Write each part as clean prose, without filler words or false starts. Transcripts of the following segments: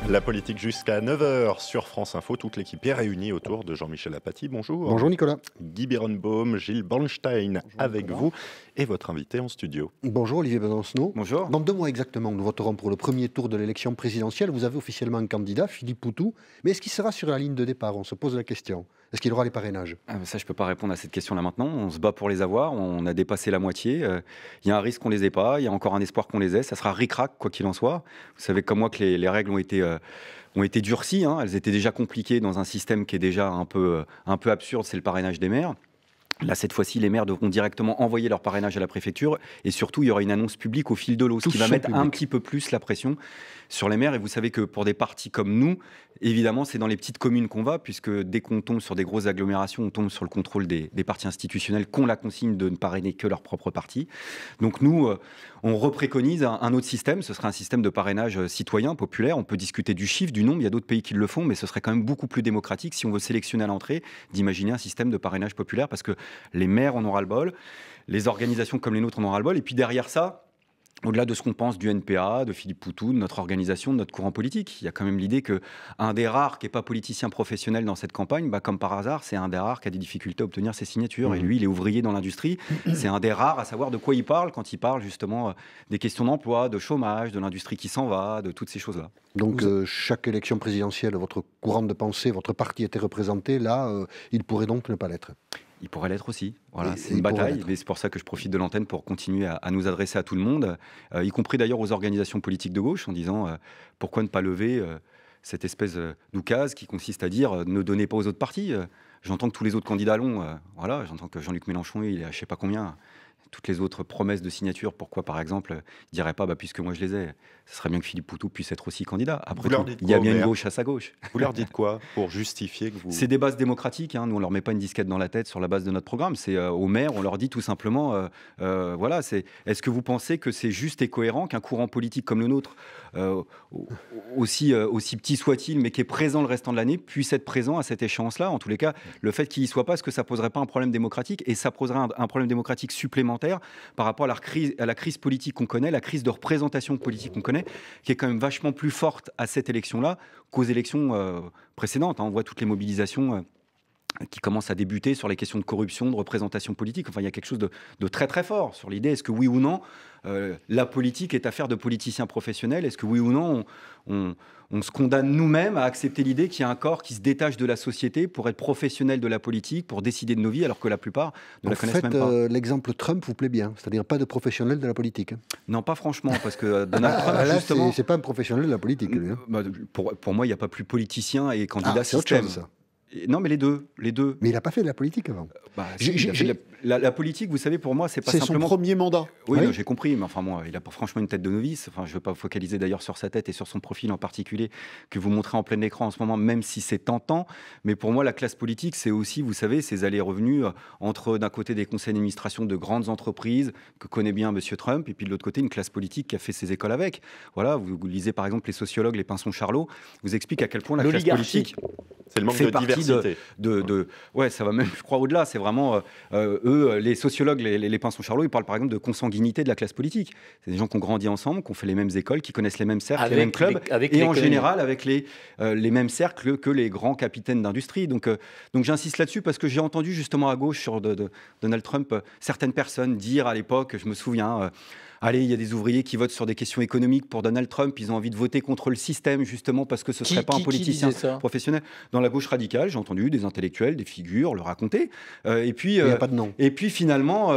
La politique jusqu'à 9 heures sur France Info. Toute l'équipe est réunie autour de Jean-Michel Apathy. Bonjour. Bonjour Nicolas. Guy Bironbaum, Gilles Bornstein Bonjour avec Nicolas. vous et votre invité en studio. Bonjour Olivier Besancenot. Bonjour. Dans 2 mois exactement, nous voterons pour le premier tour de l'élection présidentielle. Vous avez officiellement un candidat, Philippe Poutou. Mais est-ce qu'il sera sur la ligne de départ? On se pose la question. Est-ce qu'il aura les parrainages? Ça, je ne peux pas répondre à cette question-là maintenant. On se bat pour les avoir. On a dépassé la moitié. Il y a un risque qu'on ne les ait pas. Il y a encore un espoir qu'on les ait. Ça sera ric-rac, quoi qu'il en soit. Vous savez comme moi que les règles ont été durcies. Elles étaient déjà compliquées dans un système qui est déjà un peu absurde. C'est le parrainage des maires. Là, cette fois-ci, les maires devront directement envoyer leur parrainage à la préfecture. Et surtout, il y aura une annonce publique au fil de l'eau, ce qui va mettre un petit peu plus la pression sur les maires. Et vous savez que pour des partis comme nous, évidemment, c'est dans les petites communes qu'on va, puisque dès qu'on tombe sur des grosses agglomérations, on tombe sur le contrôle des partis institutionnels qui ont la consigne de ne parrainer que leur propre parti. Donc nous, on repréconise un autre système. Ce serait un système de parrainage citoyen, populaire. On peut discuter du chiffre, du nombre. Il y a d'autres pays qui le font, mais ce serait quand même beaucoup plus démocratique, si on veut sélectionner à l'entrée, d'imaginer un système de parrainage populaire, parce que les maires en ont ras-le-bol, les organisations comme les nôtres en ont ras-le-bol, et puis derrière ça, au-delà de ce qu'on pense du NPA, de Philippe Poutou, de notre organisation, de notre courant politique, il y a quand même l'idée qu'un des rares qui n'est pas politicien professionnel dans cette campagne, comme par hasard, c'est un des rares qui a des difficultés à obtenir ses signatures. Et lui, il est ouvrier dans l'industrie. C'est un des rares à savoir de quoi il parle quand il parle justement des questions d'emploi, de chômage, de l'industrie qui s'en va, de toutes ces choses-là. Donc chaque élection présidentielle, votre courant de pensée, votre parti était représenté. Là, il pourrait donc ne pas l'être. Il pourrait l'être aussi. Voilà, c'est une bataille, mais c'est pour ça que je profite de l'antenne pour continuer à nous adresser à tout le monde, y compris d'ailleurs aux organisations politiques de gauche, en disant pourquoi ne pas lever cette espèce d'oukase qui consiste à dire ne donnez pas aux autres partis. J'entends que tous les autres candidats l'ont. Voilà, j'entends que Jean-Luc Mélenchon, il est à je ne sais pas combien. Toutes les autres promesses de signature, pourquoi par exemple, ne dirait pas puisque moi je les ai, ce serait bien que Philippe Poutou puisse être aussi candidat. Après tout, il y a bien une gauche à sa gauche. Vous leur dites quoi pour justifier que vous... C'est des bases démocratiques, nous on leur met pas une disquette dans la tête sur la base de notre programme, c'est aux maires, on leur dit tout simplement, voilà, est-ce que vous pensez que c'est juste et cohérent qu'un courant politique comme le nôtre, aussi petit soit-il, mais qui est présent le restant de l'année, puisse être présent à cette échéance-là? En tous les cas, le fait qu'il y soit pas, est-ce que ça poserait pas un problème démocratique? Et ça poserait un problème démocratique supplémentaire par rapport à la crise politique qu'on connaît, la crise de représentation politique qu'on connaît, qui est quand même vachement plus forte à cette élection-là qu'aux élections précédentes. On voit toutes les mobilisations qui commencent à débuter sur les questions de corruption, de représentation politique. Enfin, il y a quelque chose de très très fort sur l'idée, est-ce que oui ou non, la politique est affaire de politiciens professionnels? Est-ce que oui ou non, on se condamne nous-mêmes à accepter l'idée qu'il y a un corps qui se détache de la société pour être professionnel de la politique, pour décider de nos vies, alors que la plupart ne la connaissent même pas? L'exemple Trump vous plaît bien, c'est-à-dire pas de professionnel de la politique. Non, pas franchement, parce que Donald Trump, justement... C'est pas un professionnel de la politique, lui. Pour moi, il n'y a pas plus politicien et candidat c'est autre système. chose, ça. Non, mais les deux. Mais il n'a pas fait de la politique avant. La politique, vous savez, pour moi, c'est pas C'est simplement... son premier mandat. Oui, non, j'ai compris, mais enfin, moi, il a pas franchement une tête de novice. Enfin, je ne veux pas focaliser d'ailleurs sur sa tête et sur son profil en particulier, que vous montrez en plein écran en ce moment, même si c'est tentant. Mais pour moi, la classe politique, c'est aussi, vous savez, ces allers et revenus entre, d'un côté, des conseils d'administration de grandes entreprises que connaît bien M. Trump, et puis de l'autre côté, une classe politique qui a fait ses écoles avec. Voilà, vous lisez par exemple les sociologues, les Pinson-Charlot, vous expliquent à quel point la classe politique... C'est le manque fait de diversité. Ouais, ça va même, je crois, au-delà. C'est vraiment, eux, les sociologues, les Pinson-Charlot, ils parlent par exemple de consanguinité de la classe politique. C'est des gens qui ont grandi ensemble, qui ont fait les mêmes écoles, qui connaissent les mêmes cercles, les mêmes clubs, et en général avec les mêmes cercles que les grands capitaines d'industrie. Donc j'insiste là-dessus parce que j'ai entendu justement à gauche sur Donald Trump certaines personnes dire à l'époque, je me souviens... Allez, il y a des ouvriers qui votent sur des questions économiques pour Donald Trump. Ils ont envie de voter contre le système, justement, parce que ce ne serait pas un politicien professionnel. Dans la gauche radicale, j'ai entendu des intellectuels, des figures le raconter. Il n'y a pas de nom. Et puis, finalement,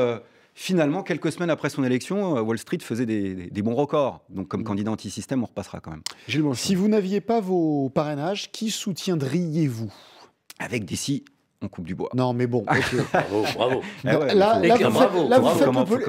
quelques semaines après son élection, Wall Street faisait des bons records. Donc, comme candidat anti-système, on repassera quand même. Si vous n'aviez pas vos parrainages, qui soutiendriez-vous? Avec des si... on coupe du bois. Non, mais bon, ok. Bravo. Là, franchement, vous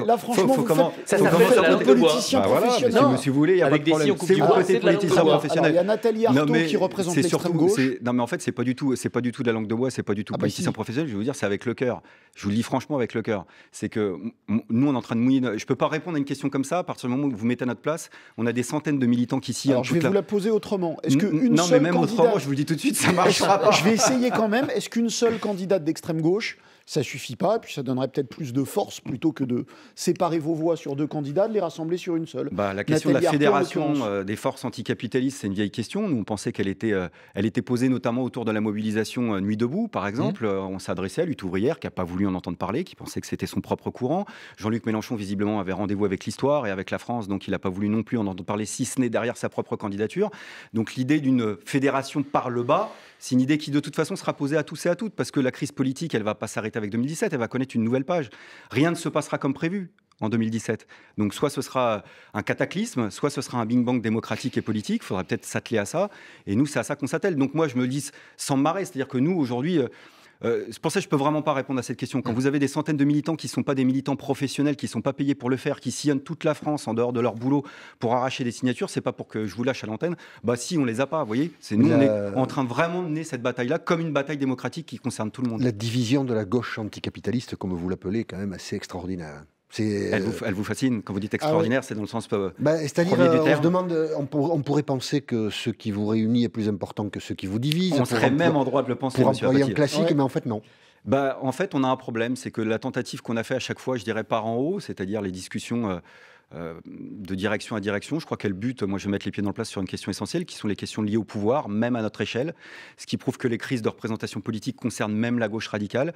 ça faites le politicien professionnel. Si vous voulez, il n'y a pas de problème. C'est du côté politicien professionnel. Il y a Nathalie Arthaud qui représente l'extrême gauche. Non, mais en fait, c'est pas du tout de la langue de bois, c'est pas du tout politicien professionnel. Je vais vous dire, c'est avec le cœur. Je vous le dis franchement avec le cœur. C'est que nous, on est en train de mouiller. Je peux pas répondre à une question comme ça. À partir du moment où vous mettez à notre place, on a des centaines de militants qui s'y. Alors, je vais vous la poser autrement. Est-ce qu'une non, mais même autrement, je vous le dis tout de suite, ça marchera pas. Je vais essayer quand même. Est-ce qu'une seule candidate d'extrême gauche ça suffit pas. Et puis ça donnerait peut-être plus de force plutôt que de séparer vos voix sur 2 candidats, de les rassembler sur une seule. La question Nathalie de la Arthaud, fédération des forces anticapitalistes, c'est une vieille question. Nous, on pensait qu'elle était posée notamment autour de la mobilisation Nuit debout, par exemple. On s'adressait à Lutte ouvrière, qui n'a pas voulu en entendre parler, qui pensait que c'était son propre courant. Jean-Luc Mélenchon, visiblement, avait rendez-vous avec l'histoire et avec la France, donc il n'a pas voulu non plus en entendre parler, si ce n'est derrière sa propre candidature. Donc l'idée d'une fédération par le bas, c'est une idée qui, de toute façon, sera posée à tous et à toutes, parce que la crise politique, elle ne va pas s'arrêter avec 2017, elle va connaître une nouvelle page. Rien ne se passera comme prévu en 2017. Donc soit ce sera un cataclysme, soit ce sera un bing bang démocratique et politique. Il faudra peut-être s'atteler à ça. Et nous, c'est à ça qu'on s'attelle. Donc moi, je me le dis sans me marrer. C'est-à-dire que nous, aujourd'hui... c'est pour ça que je ne peux vraiment pas répondre à cette question. Quand vous avez des centaines de militants qui ne sont pas des militants professionnels, qui ne sont pas payés pour le faire, qui sillonnent toute la France en dehors de leur boulot pour arracher des signatures, c'est pas pour que je vous lâche à l'antenne. Si, on les a pas, vous voyez. On est en train de vraiment mener cette bataille-là comme une bataille démocratique qui concerne tout le monde. La division de la gauche anticapitaliste, comme vous l'appelez, est quand même assez extraordinaire. Elle vous fascine. Quand vous dites extraordinaire, c'est dans le sens c'est-à-dire, premier du on terme. se demande, on pourrait penser que ce qui vous réunit est plus important que ce qui vous divise. On serait même en droit de le penser, pour monsieur employer Apathy. un classique, mais en fait, non. En fait, on a un problème, c'est que la tentative qu'on a fait à chaque fois, je dirais par en haut, c'est-à-dire les discussions de direction à direction, je crois qu'elle bute, moi je vais mettre les pieds dans le plat sur une question essentielle, qui sont les questions liées au pouvoir, même à notre échelle, ce qui prouve que les crises de représentation politique concernent même la gauche radicale.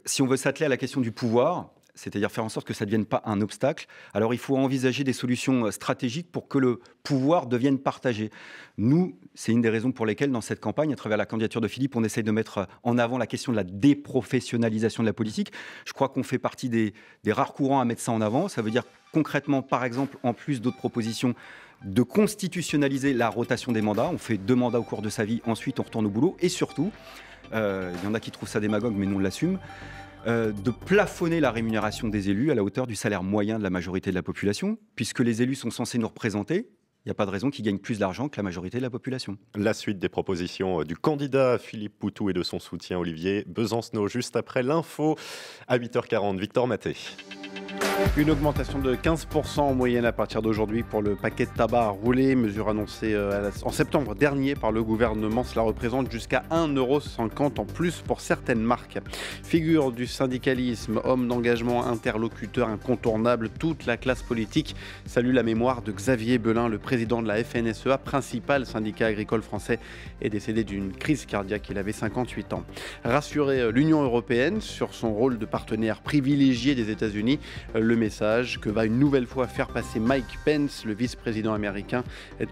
Si on veut s'atteler à la question du pouvoir, c'est-à-dire faire en sorte que ça ne devienne pas un obstacle, alors il faut envisager des solutions stratégiques pour que le pouvoir devienne partagé. Nous, c'est une des raisons pour lesquelles, dans cette campagne, à travers la candidature de Philippe, on essaye de mettre en avant la question de la déprofessionnalisation de la politique. Je crois qu'on fait partie des rares courants à mettre ça en avant. Ça veut dire concrètement, par exemple, en plus d'autres propositions, de constitutionnaliser la rotation des mandats. On fait 2 mandats au cours de sa vie, ensuite on retourne au boulot. Et surtout, il y en a qui trouvent ça démagogue, mais nous on l'assume, de plafonner la rémunération des élus à la hauteur du salaire moyen de la majorité de la population, puisque les élus sont censés nous représenter. Il n'y a pas de raison qu'ils gagnent plus d'argent que la majorité de la population. La suite des propositions du candidat Philippe Poutou et de son soutien Olivier Besancenot, juste après l'info à 8h40. Victor Maté. Une augmentation de 15% en moyenne à partir d'aujourd'hui pour le paquet de tabac à rouler, mesure annoncée en septembre dernier par le gouvernement. Cela représente jusqu'à 1,50 € en plus pour certaines marques. Figure du syndicalisme, homme d'engagement, interlocuteur incontournable, toute la classe politique salue la mémoire de Xavier Belin, le président de la FNSEA, principal syndicat agricole français, est décédé d'une crise cardiaque. Il avait 58 ans. Rassurer l'Union européenne sur son rôle de partenaire privilégié des États-Unis, le message que va une nouvelle fois faire passer Mike Pence, le vice-président américain,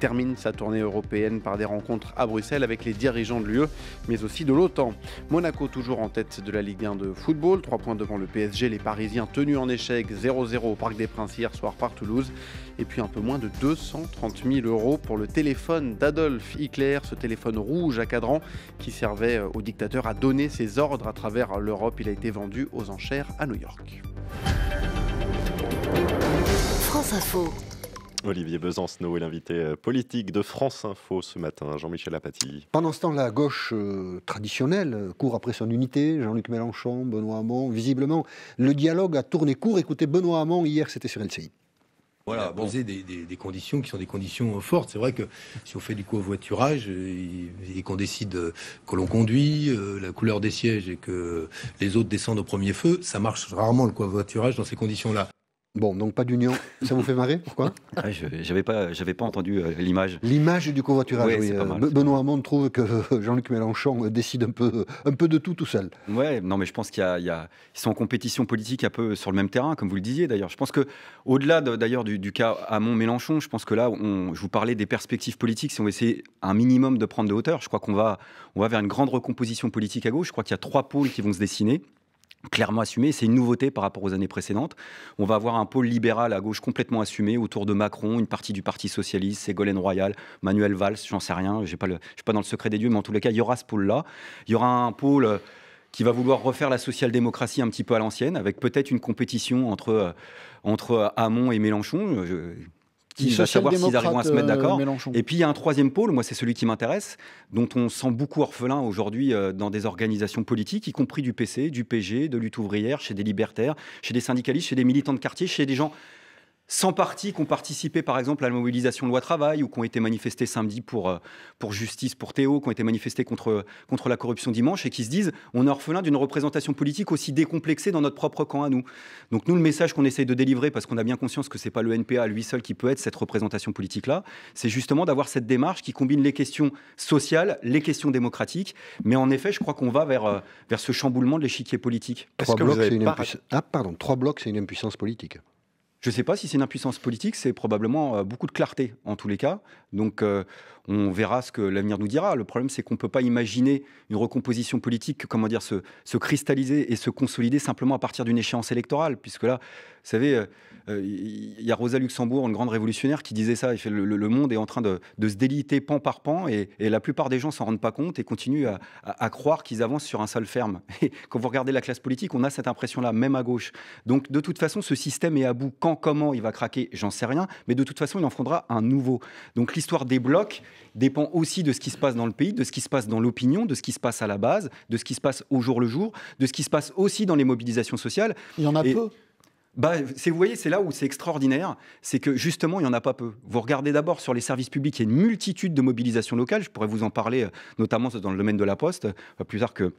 termine sa tournée européenne par des rencontres à Bruxelles avec les dirigeants de l'UE, mais aussi de l'OTAN. Monaco toujours en tête de la Ligue 1 de football, 3 points devant le PSG, les Parisiens tenus en échec 0-0 au Parc des Princes hier soir par Toulouse. Et puis un peu moins de 230 000 € pour le téléphone d'Adolf Hitler, ce téléphone rouge à cadran qui servait au dictateur à donner ses ordres à travers l'Europe. Il a été vendu aux enchères à New York. France Info. Olivier Besancenot est l'invité politique de France Info ce matin. Jean-Michel Apathy. Pendant ce temps, la gauche traditionnelle court après son unité. Jean-Luc Mélenchon, Benoît Hamon. Visiblement, le dialogue a tourné court. Écoutez, Benoît Hamon, hier, c'était sur LCI. Voilà, poser des conditions qui sont des conditions fortes. C'est vrai que si on fait du covoiturage et qu'on décide que l'on conduit, la couleur des sièges et que les autres descendent au premier feu, ça marche rarement le covoiturage dans ces conditions-là. Bon, donc pas d'union. Ça vous fait marrer? Pourquoi? J'avais pas entendu l'image. L'image du covoiturage, ouais, oui. C'est pas mal, Benoît Hamon trouve que Jean-Luc Mélenchon décide un peu de tout seul. Ouais, non, mais je pense ils sont en compétition politique un peu sur le même terrain, comme vous le disiez d'ailleurs. Je pense que, au-delà d'ailleurs du cas Hamon-Mélenchon, je pense que là, je vous parlais des perspectives politiques. Si on veut essayer un minimum de prendre de hauteur, je crois qu'on va vers une grande recomposition politique à gauche. Je crois qu'il y a 3 pôles qui vont se dessiner. Clairement assumé, c'est une nouveauté par rapport aux années précédentes. On va avoir un pôle libéral à gauche complètement assumé autour de Macron, une partie du Parti Socialiste, Ségolène Royal, Manuel Valls, j'en sais rien, je ne suis pas dans le secret des dieux, mais en tous les cas, il y aura ce pôle-là. Il y aura un pôle qui va vouloir refaire la social-démocratie un petit peu à l'ancienne, avec peut-être une compétition entre Hamon et Mélenchon. Qui va savoir s'ils arriveront à se mettre d'accord. Et puis il y a un 3e pôle, moi c'est celui qui m'intéresse, dont on sent beaucoup orphelin aujourd'hui dans des organisations politiques, y compris du PC, du PG, de lutte ouvrière, chez des libertaires, chez des syndicalistes, chez des militants de quartier, chez des gens 100 partis qui ont participé, par exemple, à la mobilisation loi travail ou qui ont été manifestés samedi pour justice, pour Théo, qui ont été manifestés contre la corruption dimanche et qui se disent on est orphelin d'une représentation politique aussi décomplexée dans notre propre camp à nous. Donc nous, le message qu'on essaye de délivrer, parce qu'on a bien conscience que ce n'est pas le NPA à lui seul qui peut être cette représentation politique-là, c'est justement d'avoir cette démarche qui combine les questions sociales, les questions démocratiques. Mais en effet, je crois qu'on va vers ce chamboulement de l'échiquier politique. 3 blocs, c'est une impuissance politique. Je ne sais pas si c'est une impuissance politique, c'est probablement beaucoup de clarté en tous les cas. Donc on verra ce que l'avenir nous dira. Le problème, c'est qu'on ne peut pas imaginer une recomposition politique, comment dire, se cristalliser et se consolider simplement à partir d'une échéance électorale. Puisque là, vous savez, il y a Rosa Luxembourg, une grande révolutionnaire, qui disait ça. Il fait le monde est en train de se déliter pan par pan et la plupart des gens ne s'en rendent pas compte et continuent à croire qu'ils avancent sur un sol ferme. Et quand vous regardez la classe politique, on a cette impression-là, même à gauche. Donc de toute façon, ce système est à bout. Quand, comment il va craquer, j'en sais rien. Mais de toute façon, il en faudra un nouveau. Donc l'histoire des blocs dépend aussi de ce qui se passe dans le pays, de ce qui se passe dans l'opinion, de ce qui se passe à la base, de ce qui se passe au jour le jour, de ce qui se passe aussi dans les mobilisations sociales. Il y en a peu. Vous voyez, c'est là où c'est extraordinaire, c'est que justement, il n'y en a pas peu. Vous regardez d'abord sur les services publics, il y a une multitude de mobilisations locales. Je pourrais vous en parler, notamment dans le domaine de la Poste, plus tard que...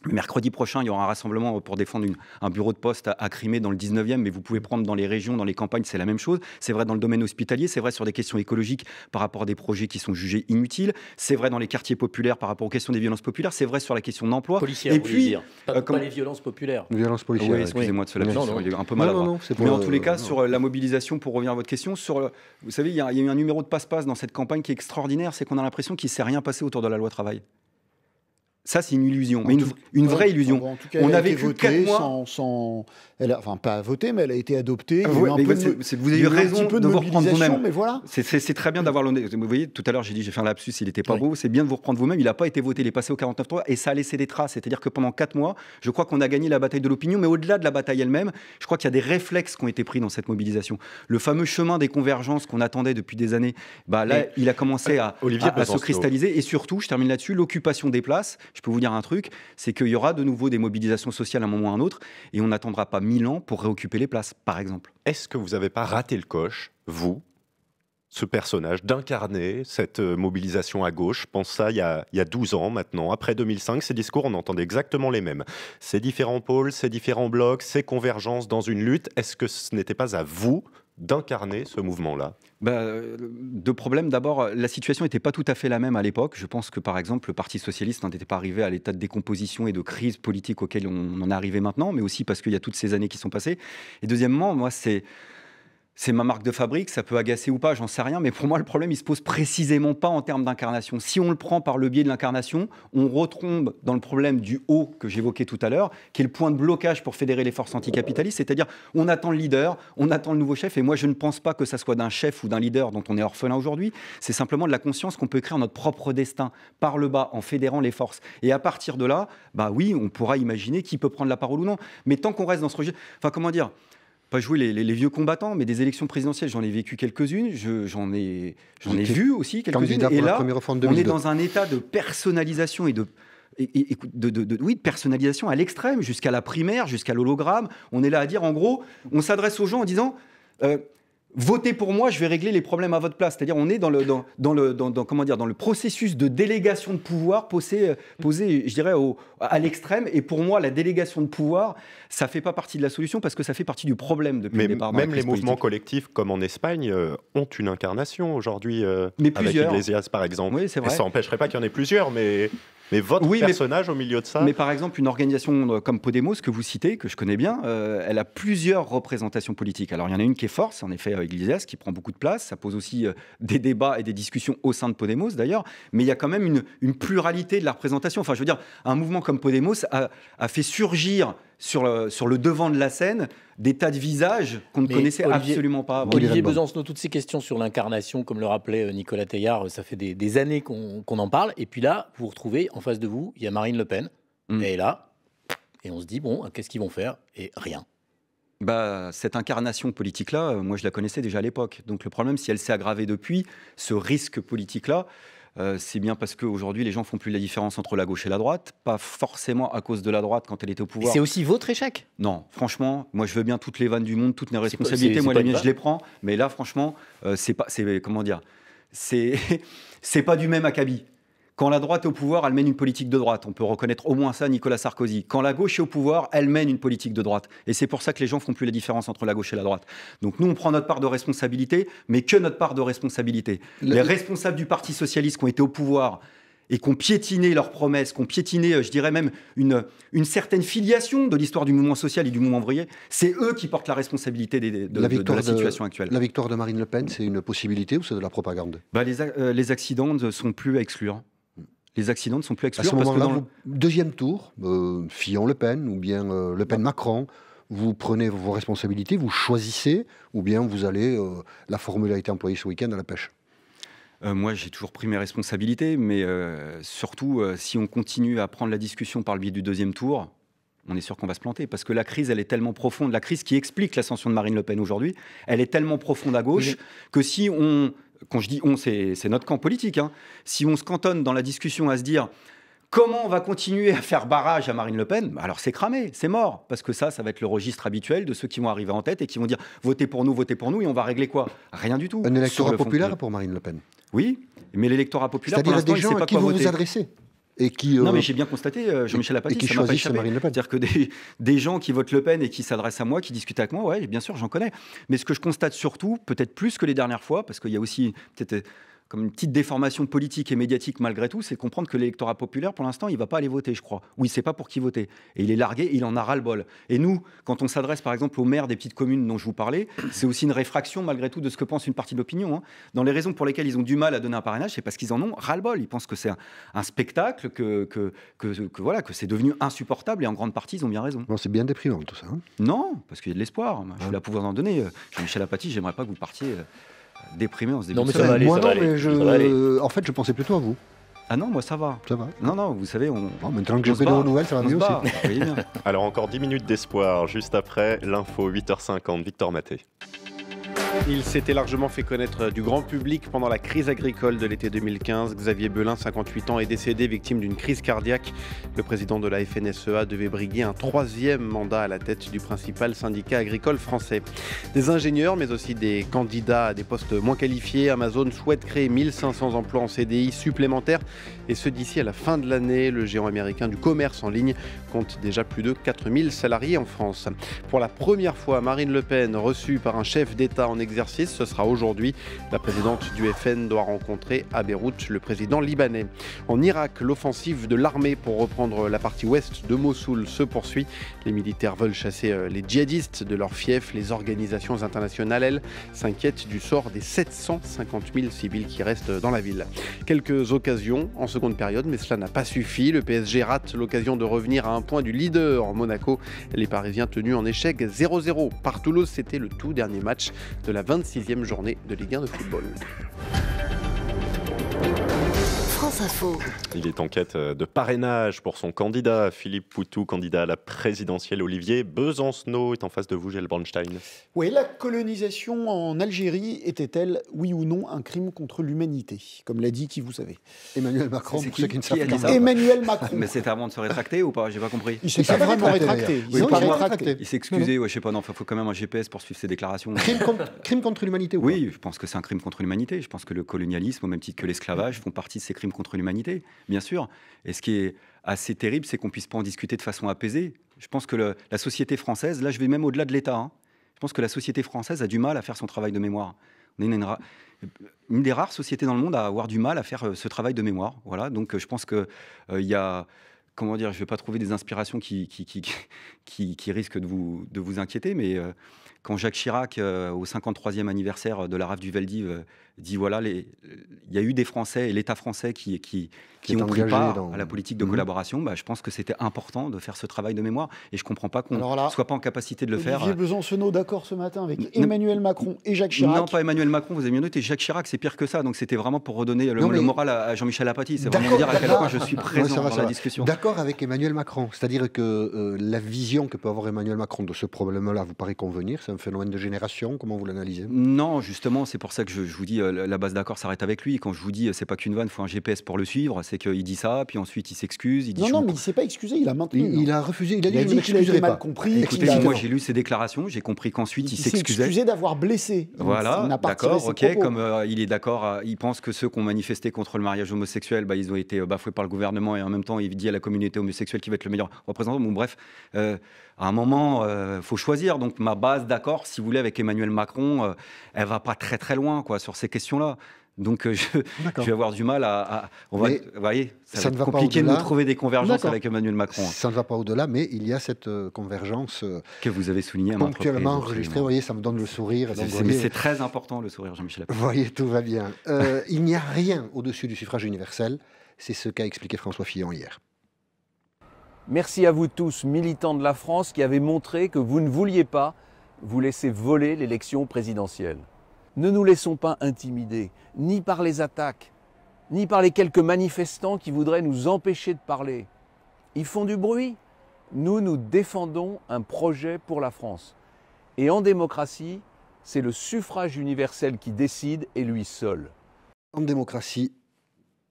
Mercredi prochain, il y aura un rassemblement pour défendre un bureau de poste à Crimée dans le 19e, mais vous pouvez prendre dans les régions, dans les campagnes, c'est la même chose. C'est vrai dans le domaine hospitalier, c'est vrai sur des questions écologiques par rapport à des projets qui sont jugés inutiles, c'est vrai dans les quartiers populaires par rapport aux questions des violences populaires, c'est vrai sur la question d'emploi. Policière, et puis, pas les violences populaires. Violences policières. Oui, excusez-moi de cela, il est un peu maladroit. Mais en tous les cas, sur la mobilisation, pour revenir à votre question, vous savez, il y a eu un numéro de passe-passe dans cette campagne qui est extraordinaire, c'est qu'on a l'impression qu'il ne s'est rien passé autour de la loi travail. Ça, c'est une illusion, mais une vraie illusion. En tout cas, on a a été vécu 4 mois. Enfin, pas votée, mais elle a été adoptée. Vous avez eu raison de vous reprendre vous-même. Mais voilà. C'est très bien d'avoir l'honnêteté. Vous voyez, tout à l'heure, j'ai fait un lapsus, il n'était pas beau. C'est bien de vous reprendre vous-même. Il n'a pas été voté, il est passé au 49.3 et ça a laissé des traces. C'est-à-dire que pendant 4 mois, je crois qu'on a gagné la bataille de l'opinion, mais au-delà de la bataille elle-même, je crois qu'il y a des réflexes qui ont été pris dans cette mobilisation. Le fameux chemin des convergences qu'on attendait depuis des années, là, il a commencé à se cristalliser. Et surtout, je termine là-dessus, l'occupation des places. Je peux vous dire un truc, c'est qu'il y aura de nouveau des mobilisations sociales à un moment ou à un autre, et on n'attendra pas 1000 ans pour réoccuper les places, par exemple. Est-ce que vous n'avez pas raté le coche, vous, ce personnage, d'incarner cette mobilisation à gauche? Je pense ça il y a 12 ans maintenant. Après 2005, ces discours, on entendait exactement les mêmes. Ces différents pôles, ces différents blocs, ces convergences dans une lutte. Est-ce que ce n'était pas à vous d'incarner ce mouvement-là? Deux problèmes. D'abord, la situation n'était pas tout à fait la même à l'époque. Je pense que, par exemple, le Parti socialiste n'était pas arrivé à l'état de décomposition et de crise politique auquel on en est arrivé maintenant, mais aussi parce qu'il y a toutes ces années qui sont passées. Et deuxièmement, moi, c'est ma marque de fabrique, ça peut agacer ou pas, j'en sais rien, mais pour moi, le problème, il se pose précisément pas en termes d'incarnation. Si on le prend par le biais de l'incarnation, on retombe dans le problème du haut que j'évoquais tout à l'heure, qui est le point de blocage pour fédérer les forces anticapitalistes, c'est-à-dire on attend le leader, on attend le nouveau chef, et moi, je ne pense pas que ça soit d'un chef ou d'un leader dont on est orphelin aujourd'hui, c'est simplement de la conscience qu'on peut écrire notre propre destin par le bas, en fédérant les forces. Et à partir de là, oui, on pourra imaginer qui peut prendre la parole ou non, mais tant qu'on reste dans ce registre, enfin, comment dire, pas jouer les vieux combattants, mais des élections présidentielles, j'en ai vécu quelques-unes, j'en ai vu aussi quelques-unes. Et là, on est dans un état de personnalisation et de personnalisation à l'extrême, jusqu'à la primaire, jusqu'à l'hologramme. On est là à dire, en gros, on s'adresse aux gens en disant... votez pour moi, je vais régler les problèmes à votre place. C'est-à-dire, on est dans le processus de délégation de pouvoir posé, je dirais, à l'extrême. Et pour moi, la délégation de pouvoir, ça ne fait pas partie de la solution parce que ça fait partie du problème depuis le départ. Même les mouvements collectifs, comme en Espagne, ont une incarnation aujourd'hui. Mais avec Iglesias, par exemple. Oui, c'est vrai. Et ça n'empêcherait pas qu'il y en ait plusieurs, mais votre personnage au milieu de ça... Mais par exemple, une organisation comme Podemos, que vous citez, que je connais bien, elle a plusieurs représentations politiques. Alors, il y en a une qui est forte, en effet, Iglesias, qui prend beaucoup de place. Ça pose aussi des débats et des discussions au sein de Podemos, d'ailleurs. Mais il y a quand même une pluralité de la représentation. Enfin, je veux dire, un mouvement comme Podemos a fait surgir sur le devant de la scène des tas de visages qu'on ne connaissait absolument pas avant. Olivier Besancenot, toutes ces questions sur l'incarnation, comme le rappelait Nicolas Teilhard, ça fait des années qu'on en parle. Et puis là, vous vous retrouvez en face de vous, il y a Marine Le Pen. Elle est là. Et on se dit, bon, qu'est-ce qu'ils vont faire? Et rien. Cette incarnation politique-là, moi je la connaissais déjà à l'époque. Donc le problème, si elle s'est aggravée depuis, ce risque politique-là, c'est bien parce qu'aujourd'hui les gens font plus la différence entre la gauche et la droite, pas forcément à cause de la droite quand elle était au pouvoir. C'est aussi votre échec. Non, franchement, moi je veux bien toutes les vannes du monde, toutes mes responsabilités, moi les miennes je les prends, mais là franchement, c'est pas du même acabit. Quand la droite est au pouvoir, elle mène une politique de droite. On peut reconnaître au moins ça, Nicolas Sarkozy. Quand la gauche est au pouvoir, elle mène une politique de droite. Et c'est pour ça que les gens font plus la différence entre la gauche et la droite. Donc nous, on prend notre part de responsabilité, mais que notre part de responsabilité. Les responsables du Parti socialiste qui ont été au pouvoir et qui ont piétiné leurs promesses, qui ont piétiné, je dirais même, une certaine filiation de l'histoire du mouvement social et du mouvement ouvrier, c'est eux qui portent la responsabilité de la situation actuelle. La victoire de Marine Le Pen, c'est une possibilité ou c'est de la propagande? Les accidents ne sont plus à exclure. Les accidents ne sont plus à exclure. À ce moment-là, deuxième tour, Fillon-Le Pen ou bien Le Pen-Macron, vous prenez vos responsabilités, vous choisissez, ou bien vous allez, la formule a été employée ce week-end, à la pêche? Moi, j'ai toujours pris mes responsabilités, mais surtout, si on continue à prendre la discussion par le biais du deuxième tour, on est sûr qu'on va se planter, parce que la crise, elle est tellement profonde, la crise qui explique l'ascension de Marine Le Pen aujourd'hui, elle est tellement profonde à gauche que si on... Quand je dis on, c'est notre camp politique. Hein. Si on se cantonne dans la discussion à se dire comment on va continuer à faire barrage à Marine Le Pen, alors c'est cramé, c'est mort. Parce que ça va être le registre habituel de ceux qui vont arriver en tête et qui vont dire votez pour nous, et on va régler quoi? Rien du tout. Un électorat populaire pour Marine Le Pen? Oui, mais l'électorat populaire, pour c'est-à-dire l'instant, des gens à qui vous vous adressez et qui, non, mais j'ai bien constaté, Jean-Michel Apathy, ça m'a pas échappé. C'est-à-dire que des gens qui votent Le Pen et qui s'adressent à moi, qui discutent avec moi, ouais, bien sûr, j'en connais. Mais ce que je constate surtout, peut-être plus que les dernières fois, parce qu'il y a aussi peut-être comme une petite déformation politique et médiatique malgré tout, c'est comprendre que l'électorat populaire, pour l'instant, il ne va pas aller voter, je crois. Ou il ne sait pas pour qui voter. Et il est largué, il en a ras-le-bol. Et nous, quand on s'adresse par exemple aux maires des petites communes dont je vous parlais, c'est aussi une réfraction malgré tout de ce que pense une partie de l'opinion. Hein. Dans les raisons pour lesquelles ils ont du mal à donner un parrainage, c'est parce qu'ils en ont ras-le-bol. Ils pensent que c'est un spectacle, que c'est devenu insupportable, et en grande partie, ils ont bien raison. Bon, c'est bien déprimant tout ça. Hein. Non, parce qu'il y a de l'espoir. Moi, je suis là pour vous en donner. Jean-Michel Apathy, j'aimerais pas que vous partiez... déprimé en se début non, mais de ça va aller, moi, ça va non, aller. mais Ça va aller. en fait, je pensais plutôt à vous. Ah non, moi ça va. Ça va. Non, vous savez, maintenant que j'ai fait de nouvelles, ça va mieux aussi. Vous voyez bien. Alors encore 10 minutes d'espoir, juste après l'info 8h50, Victor Maté. Il s'était largement fait connaître du grand public pendant la crise agricole de l'été 2015. Xavier Belin, 58 ans, est décédé victime d'une crise cardiaque. Le président de la FNSEA devait briguer un 3e mandat à la tête du principal syndicat agricole français. Des ingénieurs, mais aussi des candidats à des postes moins qualifiés. Amazon souhaite créer 1500 emplois en CDI supplémentaires, et ce d'ici à la fin de l'année. Le géant américain du commerce en ligne compte déjà plus de 4000 salariés en France. Pour la première fois, Marine Le Pen, reçue par un chef d'État en exercice, ce sera aujourd'hui. La présidente du FN doit rencontrer à Beyrouth le président libanais. En Irak, l'offensive de l'armée pour reprendre la partie ouest de Mossoul se poursuit. Les militaires veulent chasser les djihadistes de leur fief. Les organisations internationales, elles, s'inquiètent du sort des 750 000 civils qui restent dans la ville. Quelques occasions en seconde période, mais cela n'a pas suffi. Le PSG rate l'occasion de revenir à un point du leader en Monaco. Les Parisiens tenus en échec 0-0 par Toulouse. C'était le tout dernier match de la 26e journée de Ligue 1 de football. France Info. Il est en quête de parrainage pour son candidat, Philippe Poutou, candidat à la présidentielle. Olivier Besancenot est en face de vous, Gilles Bronstein. Oui, la colonisation en Algérie était-elle, oui ou non, un crime contre l'humanité? Comme l'a dit qui vous savez. Emmanuel Macron, C'est pour ceux qui ne qui a savent dit pas. ça Emmanuel Macron. Mais c'était avant de se rétracter ou pas? J'ai pas compris. Il s'est pas vraiment rétracté. Il s'est pas rétracté. Il s'est excusé, ouais, je sais pas, non, faut quand même un GPS pour suivre ses déclarations. Crime contre l'humanité ou Oui, pas? je pense que c'est un crime contre l'humanité. Je pense que le colonialisme, au même titre que l'esclavage, font partie de ces crimes contre l'humanité, bien sûr. Et ce qui est assez terrible, c'est qu'on puisse pas en discuter de façon apaisée. Je pense que la société française, là je vais même au-delà de l'État, hein. Je pense que la société française a du mal à faire son travail de mémoire. On est une des rares sociétés dans le monde à avoir du mal à faire ce travail de mémoire. Voilà, donc je pense qu'il y a... Comment dire, je ne vais pas trouver des inspirations qui risquent de vous inquiéter, mais quand Jacques Chirac, au 53e anniversaire de la rafle du Veldiv, dit voilà, il y a eu des Français et l'État français qui ont pris engagé part à la politique de collaboration. Je pense que c'était important de faire ce travail de mémoire et je ne comprends pas qu'on ne soit pas en capacité de le faire. Olivier Besancenot, d'accord ce matin avec Emmanuel Macron et Jacques Chirac. Non, pas Emmanuel Macron, vous avez bien noté, Jacques Chirac, c'est pire que ça. Donc c'était vraiment pour redonner le moral à Jean-Michel Apathy. C'est vraiment dire à quel point je suis présent dans la discussion. D'accord avec Emmanuel Macron. C'est-à-dire que la vision que peut avoir Emmanuel Macron de ce problème-là vous paraît convenir? C'est un phénomène de génération? Comment vous l'analysez? Non, justement, c'est pour ça que je vous dis la base d'accord s'arrête avec lui. Quand je vous dis c'est pas qu'une vanne, il faut un GPS pour le suivre, c'est qu'il dit ça, puis ensuite il s'excuse. Il dit non, mais il ne s'est pas excusé, il a maintenu. Il a refusé, il a dit je ne m'excuserai pas. Mal compris. Écoutez, moi j'ai lu ses déclarations, j'ai compris qu'ensuite il s'excusait. Il s'est excusé d'avoir blessé. Voilà, d'accord, ok, comme il est d'accord, il pense que ceux qui ont manifesté contre le mariage homosexuel, ils ont été bafoués par le gouvernement et en même temps il dit à la communauté homosexuelle qu'il va être le meilleur représentant. Bon, bref, à un moment, faut choisir. Donc ma base d'accord, si vous voulez, avec Emmanuel Macron, elle va pas très très loin sur ces questions-là. Donc je vais avoir du mal vous voyez, ça va être compliqué de nous trouver des convergences avec Emmanuel Macron. Ça ne va pas au-delà, mais il y a cette convergence que vous avez soulignée ponctuellement enregistrée. Vous voyez, ça me donne le sourire. Mais c'est très important le sourire, Jean-Michel Apathy. Vous voyez, tout va bien. Il n'y a rien au-dessus du suffrage universel. C'est ce qu'a expliqué François Fillon hier. Merci à vous tous, militants de la France, qui avez montré que vous ne vouliez pas vous laisser voler l'élection présidentielle. Ne nous laissons pas intimider, ni par les attaques, ni par les quelques manifestants qui voudraient nous empêcher de parler. Ils font du bruit. Nous défendons un projet pour la France. Et en démocratie, c'est le suffrage universel qui décide et lui seul. En démocratie,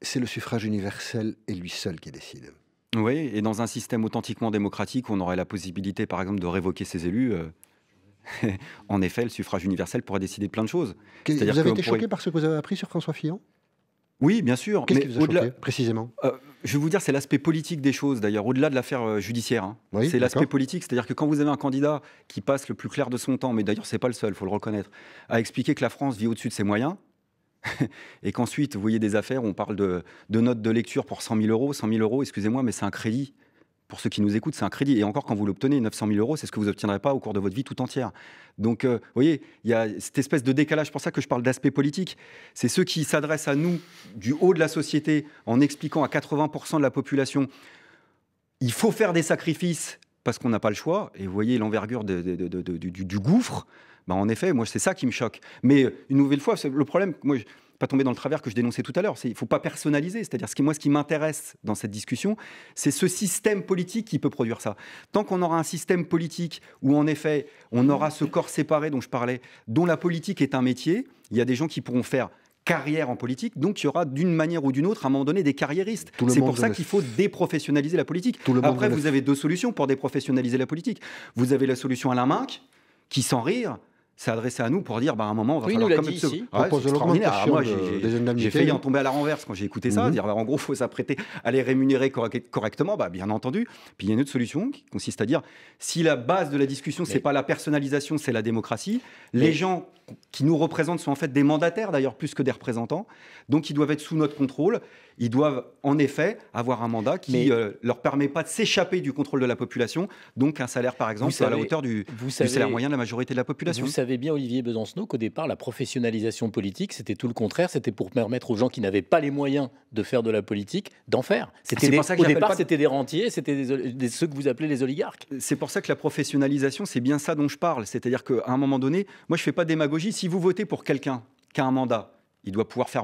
c'est le suffrage universel et lui seul qui décide. Oui, et dans un système authentiquement démocratique, on aurait la possibilité, par exemple, de révoquer ses élus. En effet, le suffrage universel pourrait décider plein de choses. Vous avez été choqué par ce que vous avez appris sur François Fillon? Oui, bien sûr. Qu'est-ce qui vous a choqué, précisément? Je vais vous dire, c'est l'aspect politique des choses, d'ailleurs, au-delà de l'affaire judiciaire. Oui, c'est l'aspect politique, c'est-à-dire que quand vous avez un candidat qui passe le plus clair de son temps, mais d'ailleurs, c'est pas le seul, il faut le reconnaître, à expliquer que la France vit au-dessus de ses moyens, et qu'ensuite, vous voyez des affaires où on parle de notes de lecture pour 100 000 euros. 100 000 euros, excusez-moi, mais c'est un crédit. Pour ceux qui nous écoutent, c'est un crédit. Et encore, quand vous l'obtenez, 900 000 euros, c'est ce que vous n'obtiendrez pas au cours de votre vie tout entière. Donc, vous voyez, il y a cette espèce de décalage. C'est pour ça que je parle d'aspect politique. C'est ceux qui s'adressent à nous du haut de la société en expliquant à 80% de la population il faut faire des sacrifices parce qu'on n'a pas le choix. Et vous voyez l'envergure du gouffre. En effet, moi, c'est ça qui me choque. Mais une nouvelle fois, le problème, moi, pas tomber dans le travers que je dénonçais tout à l'heure. Il ne faut pas personnaliser. C'est-à-dire, ce qui m'intéresse dans cette discussion, c'est ce système politique qui peut produire ça. Tant qu'on aura un système politique où, en effet, on aura ce corps séparé dont je parlais, dont la politique est un métier, il y a des gens qui pourront faire carrière en politique, donc il y aura d'une manière ou d'une autre, à un moment donné, des carriéristes. C'est pour ça qu'il faut déprofessionnaliser la politique. Après, vous avez deux solutions pour déprofessionnaliser la politique. Vous avez la solution Alain Minc, qui, sans rire, s'est adressé à nous pour dire, à un moment, on va falloir quand même se... Moi, j'ai failli en tomber à la renverse quand j'ai écouté ça, dire, en gros, il faut s'apprêter à les rémunérer correctement, bien entendu. Puis il y a une autre solution qui consiste à dire, si la base de la discussion, c'est pas la personnalisation, c'est la démocratie, les gens qui nous représentent sont en fait des mandataires, d'ailleurs, plus que des représentants, donc ils doivent être sous notre contrôle. Ils doivent en effet avoir un mandat qui leur permet pas de s'échapper du contrôle de la population, donc un salaire par exemple à la hauteur du salaire moyen de la majorité de la population. Vous savez bien, Olivier Besancenot, qu'au départ, la professionnalisation politique, c'était tout le contraire, c'était pour permettre aux gens qui n'avaient pas les moyens de faire de la politique, d'en faire. Au départ, c'était des rentiers, c'était ceux que vous appelez les oligarques. C'est pour ça que la professionnalisation, c'est bien ça dont je parle. C'est-à-dire qu'à un moment donné, moi je fais pas de démagogie, si vous votez pour quelqu'un qui a un mandat, il doit pouvoir faire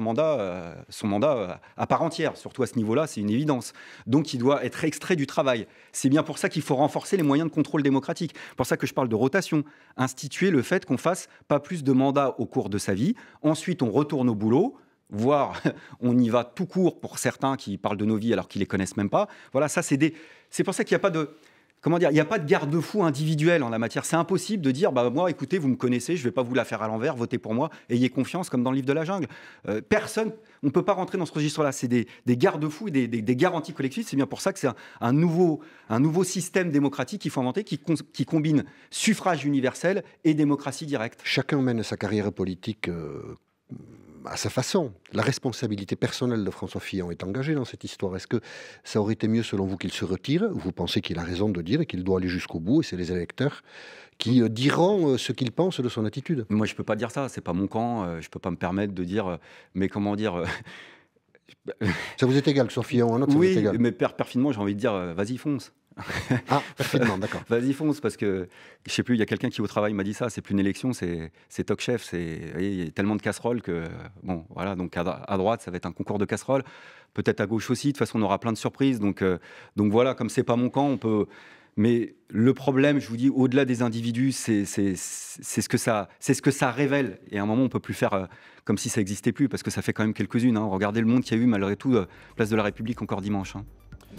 son mandat à part entière. Surtout à ce niveau-là, c'est une évidence. Donc, il doit être extrait du travail. C'est bien pour ça qu'il faut renforcer les moyens de contrôle démocratique. C'est pour ça que je parle de rotation. Instituer le fait qu'on fasse pas plus de mandats au cours de sa vie. Ensuite, on retourne au boulot, voire on y va tout court pour certains qui parlent de nos vies alors qu'ils les connaissent même pas. Voilà, ça, c'est pour ça qu'il n'y a pas de... Comment dire, il n'y a pas de garde-fou individuel en la matière. C'est impossible de dire, moi, écoutez, vous me connaissez, je ne vais pas vous la faire à l'envers, votez pour moi, ayez confiance, comme dans le livre de la jungle. Personne, on ne peut pas rentrer dans ce registre-là. C'est des garde-fous et des garanties collectives. C'est bien pour ça que c'est un nouveau système démocratique qu'il faut inventer, qui combine suffrage universel et démocratie directe. Chacun mène sa carrière politique à sa façon. La responsabilité personnelle de François Fillon est engagée dans cette histoire. Est-ce que ça aurait été mieux, selon vous, qu'il se retire? Vous pensez qu'il a raison de dire et qu'il doit aller jusqu'au bout, et c'est les électeurs qui diront ce qu'ils pensent de son attitude? Moi, je peux pas dire ça. C'est pas mon camp. Je peux pas me permettre de dire. Mais comment dire Ça vous est égal, que ce soit Fillon ou un autre, ça vous est Oui, égal. mais perfinement, j'ai envie de dire, vas-y, fonce. Ah, perfidement, d'accord. Vas-y, fonce, parce que, je sais plus, il y a quelqu'un qui au travail m'a dit ça, c'est plus une élection, c'est Top Chef, il y a tellement de casseroles que, bon, voilà, donc à droite, ça va être un concours de casseroles, peut-être à gauche aussi, de toute façon, on aura plein de surprises, donc voilà, comme c'est pas mon camp, on peut... Mais le problème, je vous dis, au-delà des individus, c'est ce que ça révèle. Et à un moment, on peut plus faire comme si ça n'existait plus, parce que ça fait quand même quelques-unes. Hein. Regardez le monde qu'il y a eu, malgré tout, place de la République encore dimanche. Hein.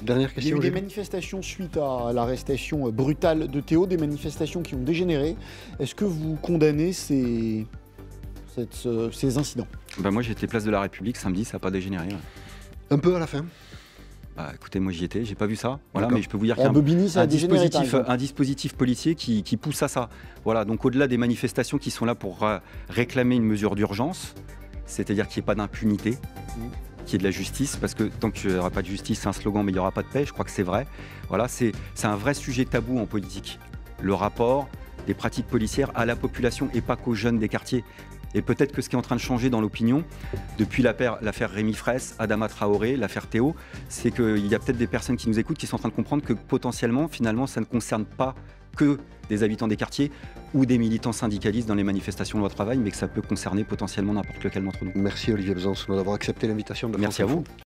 Dernière question. Il y a eu des manifestations suite à l'arrestation brutale de Théo, des manifestations qui ont dégénéré. Est-ce que vous condamnez ces incidents? Moi, j'étais place de la République samedi, ça n'a pas dégénéré. Ouais. Un peu à la fin. Écoutez, moi j'y étais, j'ai pas vu ça, voilà, mais je peux vous dire qu'il y a un dispositif policier qui pousse à ça. Voilà, donc au-delà des manifestations qui sont là pour réclamer une mesure d'urgence, c'est-à-dire qu'il n'y ait pas d'impunité, qu'il y ait de la justice, parce que tant qu'il n'y aura pas de justice, c'est un slogan, mais il n'y aura pas de paix, je crois que c'est vrai. Voilà, c'est un vrai sujet tabou en politique. Le rapport des pratiques policières à la population et pas qu'aux jeunes des quartiers. Et peut-être que ce qui est en train de changer dans l'opinion, depuis l'affaire Rémi Fraisse, Adama Traoré, l'affaire Théo, c'est qu'il y a peut-être des personnes qui nous écoutent qui sont en train de comprendre que potentiellement, finalement, ça ne concerne pas que des habitants des quartiers ou des militants syndicalistes dans les manifestations de loi travail, mais que ça peut concerner potentiellement n'importe lequel d'entre nous. Merci Olivier Besançon d'avoir accepté l'invitation de Merci à vous.